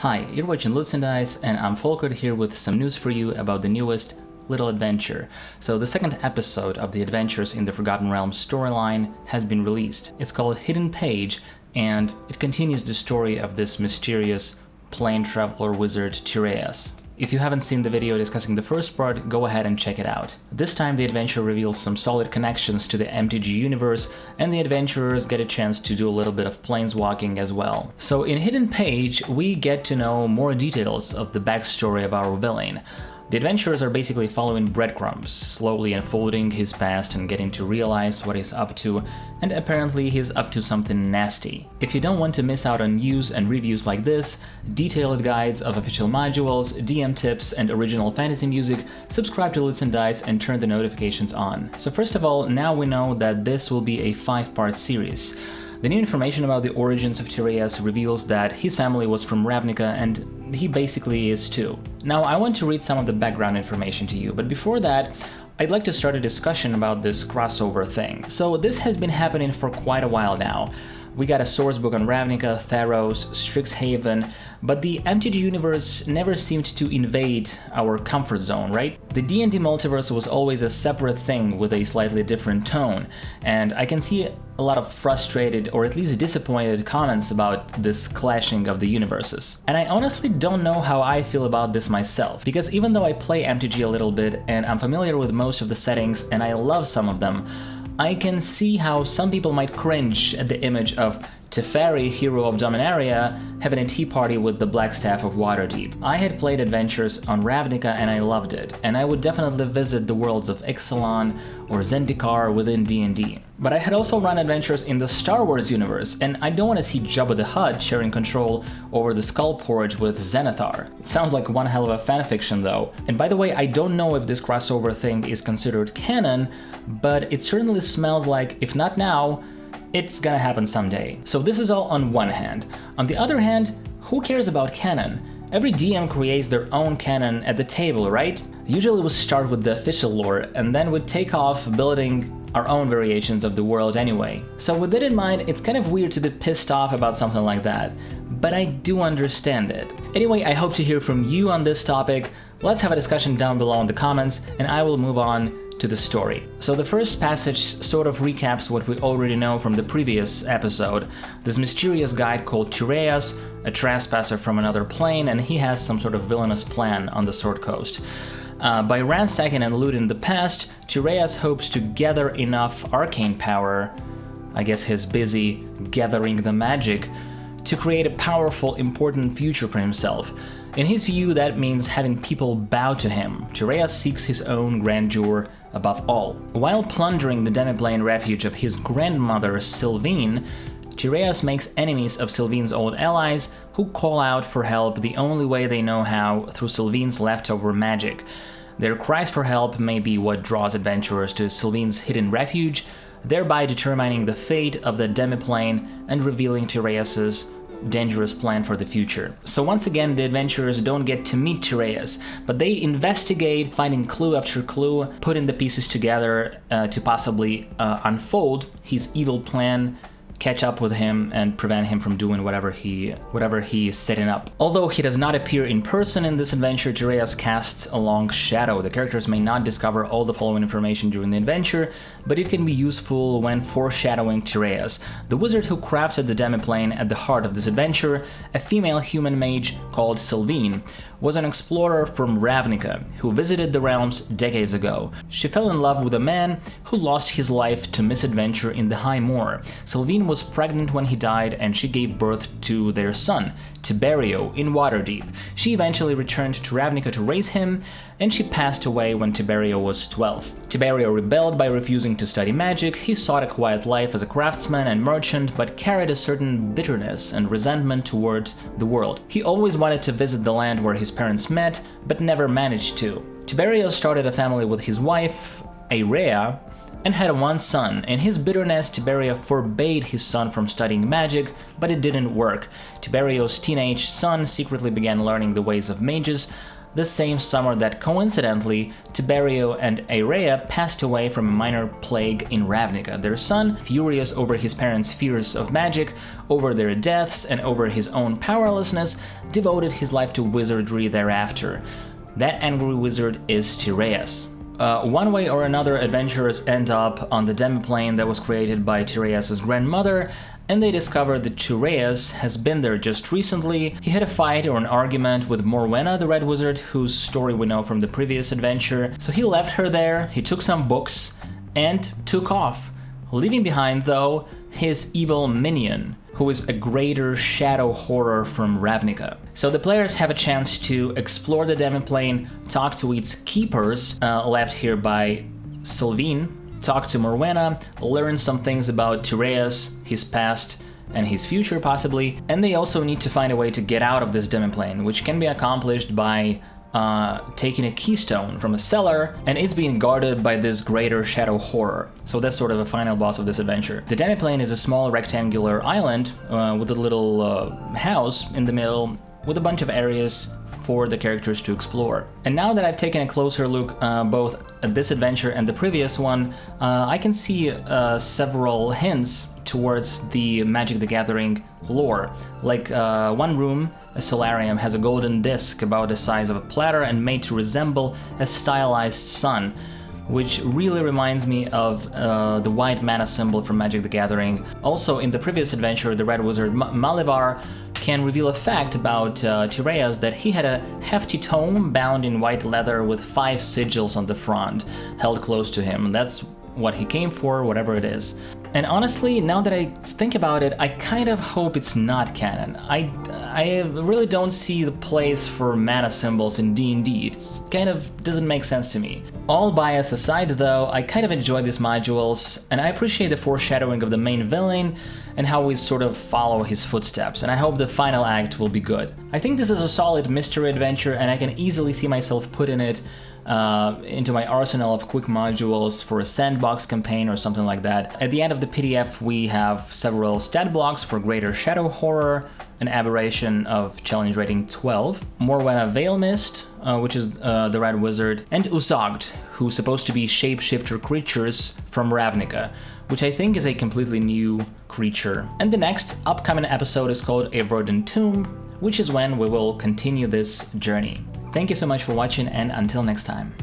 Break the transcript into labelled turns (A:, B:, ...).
A: Hi, you're watching Lutes&Dice, and I'm Folkert here with some news for you about the newest little adventure. So the second episode of the Adventures in the Forgotten Realms storyline has been released. It's called Hidden Page, and it continues the story of this mysterious plane traveler wizard Tireas. If you haven't seen the video discussing the first part, go ahead and check it out. This time the adventure reveals some solid connections to the MTG universe, and the adventurers get a chance to do a little bit of planeswalking as well. So in Hidden Page, we get to know more details of the backstory of our villain. The adventurers are basically following breadcrumbs, slowly unfolding his past and getting to realize what he's up to, and apparently he's up to something nasty. If you don't want to miss out on news and reviews like this, detailed guides of official modules, DM tips, and original fantasy music, subscribe to Lutes&Dice and turn the notifications on. So first of all, now we know that this will be a 5-part series. The new information about the origins of Tireas reveals that his family was from Ravnica, and he basically is too. Now, I want to read some of the background information to you, but before that, I'd like to start a discussion about this crossover thing. So this has been happening for quite a while now. We got a source book on Ravnica, Theros, Strixhaven, but the MTG universe never seemed to invade our comfort zone, right? The D&D multiverse was always a separate thing with a slightly different tone, and I can see a lot of frustrated or at least disappointed comments about this clashing of the universes. And I honestly don't know how I feel about this myself, because even though I play MTG a little bit and I'm familiar with most of the settings and I love some of them, I can see how some people might cringe at the image of Teferi, hero of Dominaria, having a tea party with the Black Staff of Waterdeep. I had played adventures on Ravnica and I loved it, and I would definitely visit the worlds of Ixalan or Zendikar within D&D. But I had also run adventures in the Star Wars universe, and I don't want to see Jabba the Hutt sharing control over the Skullport with Zenithar. It sounds like one hell of a fanfiction though. And by the way, I don't know if this crossover thing is considered canon, but it certainly smells like, if not now, it's gonna happen someday. So this is all on one hand. On the other hand, who cares about canon? Every DM creates their own canon at the table, right? Usually we start with the official lore and then we take off building our own variations of the world anyway. So with that in mind, it's kind of weird to be pissed off about something like that, but I do understand it. Anyway, I hope to hear from you on this topic. Let's have a discussion down below in the comments, and I will move on to the story. So the first passage sort of recaps what we already know from the previous episode. This mysterious guy called Tireas, a trespasser from another plane, and he has some sort of villainous plan on the Sword Coast. By ransacking and looting the past, Tireas hopes to gather enough arcane power, I guess he's busy gathering the magic, to create a powerful, important future for himself. In his view, that means having people bow to him. Tireas seeks his own grandeur above all. While plundering the demiplane refuge of his grandmother Sylvine, Tireas makes enemies of Sylvine's old allies who call out for help the only way they know how, through Sylvine's leftover magic. Their cries for help may be what draws adventurers to Sylvine's hidden refuge, thereby determining the fate of the demiplane and revealing Tireas's dangerous plan for the future. So once again, the adventurers don't get to meet Tireas, but they investigate, finding clue after clue, putting the pieces together to possibly unfold his evil plan, catch up with him, and prevent him from doing whatever he is setting up. Although he does not appear in person in this adventure, Tireas casts a long shadow. The characters may not discover all the following information during the adventure, but it can be useful when foreshadowing Tireas, the wizard who crafted the demiplane at the heart of this adventure. A female human mage called Sylvine was an explorer from Ravnica who visited the realms decades ago. She fell in love with a man who lost his life to misadventure in the High Moor. Sylvine was pregnant when he died, and she gave birth to their son, Tiberio, in Waterdeep. She eventually returned to Ravnica to raise him, and she passed away when Tiberio was 12. Tiberio rebelled by refusing to study magic. He sought a quiet life as a craftsman and merchant, but carried a certain bitterness and resentment towards the world. He always wanted to visit the land where his parents met, but never managed to. Tiberio started a family with his wife, Area, and had one son. In his bitterness, Tiberio forbade his son from studying magic, but it didn't work. Tiberio's teenage son secretly began learning the ways of mages, the same summer that coincidentally Tiberio and Airea passed away from a minor plague in Ravnica. Their son, furious over his parents' fears of magic, over their deaths, and over his own powerlessness, devoted his life to wizardry thereafter. That angry wizard is Tireus. One way or another, adventurers end up on the demiplane that was created by Tireus' grandmother, and they discover that Tireus has been there just recently. He had a fight or an argument with Morwenna, the Red Wizard, whose story we know from the previous adventure. So he left her there, he took some books, and took off, leaving behind, though, his evil minion, who is a greater shadow horror from Ravnica. So the players have a chance to explore the demiplane, talk to its keepers, left here by Sylvine, talk to Morwenna, learn some things about Tireus, his past, and his future possibly, and they also need to find a way to get out of this demiplane, which can be accomplished by taking a keystone from a cellar, and it's being guarded by this greater shadow horror. So that's sort of a final boss of this adventure. The demiplane is a small rectangular island with a little house in the middle with a bunch of areas for the characters to explore. And now that I've taken a closer look both at this adventure and the previous one, I can see several hints towards the Magic the Gathering lore. Like one room, a solarium, has a golden disc about the size of a platter and made to resemble a stylized sun, which really reminds me of the white mana symbol from Magic the Gathering. Also, in the previous adventure, the Red Wizard Malivar can reveal a fact about Tireus, that he had a hefty tome bound in white leather with 5 sigils on the front, held close to him. That's what he came for, whatever it is. And honestly, now that I think about it, I kind of hope it's not canon. I really don't see the place for mana symbols in D&D. It kind of doesn't make sense to me. All bias aside though, I kind of enjoy these modules, and I appreciate the foreshadowing of the main villain and how we sort of follow his footsteps, and I hope the final act will be good. I think this is a solid mystery adventure, and I can easily see myself put in it into my arsenal of quick modules for a sandbox campaign or something like that. At the end of the PDF we have several stat blocks for Greater Shadow Horror, an aberration of challenge rating 12, Morwenna Veilmist, which is the Red Wizard, and Uzogd, who's supposed to be shapeshifter creatures from Ravnica, which I think is a completely new creature. And the next upcoming episode is called A Verdant Tomb, which is when we will continue this journey. Thank you so much for watching, and until next time.